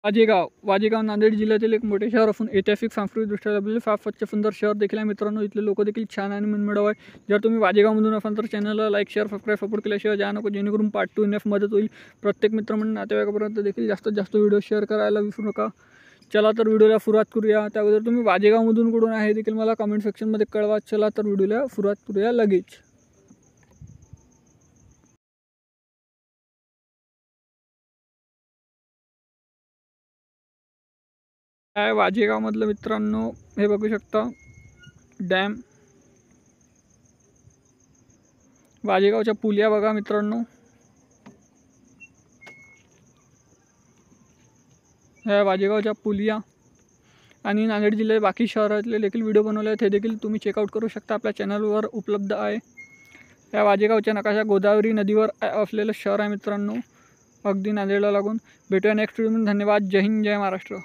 वाजेगाव नांदेड जिल्ह्यातील एक मोठे शहर असून ऐतिहासिक सांस्कृतिकदृष्ट्या लाभलेले फार सुंदर शहर देखील आहे मित्रांनो. इथले लोक देखील छान आणि मनमिळाऊ आहे. जर तुम्ही वाजेगावमधून असाल तर चॅनलला लाईक शेअर सबस्क्राईब सपोर्ट केल्याशिवाय जा नको, जेणेकरून पार्ट 2 येण्यास मदत होईल. प्रत्येक मित्रमंडळ नातेवाईकापर्यंत देखील जास्तीत जास्त व्हिडिओ शेअर करायला विसरू नका. चला तर व्हिडिओला सुरुवात करूया. त्याबद्दल तुम्ही वाजेगावमधून कुठून आहे देखील मला कमेंट सेक्शनमध्ये कळवा. चला तर व्हिडिओला सुरुवात करूया लगेच. आहे वाजेगावमधलं मित्रांनो, हे बघू शकता डॅम. वाजेगावच्या पुलिया बघा मित्रांनो. ह्या वाजेगावच्या पुलिया आणि नांदेड जिल्ह्यात बाकी शहरातले देखील व्हिडिओ बनवले आहेत, हे देखील तुम्ही चेकआउट करू शकता. आपल्या चॅनलवर उपलब्ध आहे. या वाजेगावच्या नकाशा गोदावरी नदीवर असलेलं शहर आहे मित्रांनो, अगदी नांदेडला लागून. भेटूया नेक्स्ट व्हिडिओमध्ये. धन्यवाद. जय हिंद, जय महाराष्ट्र.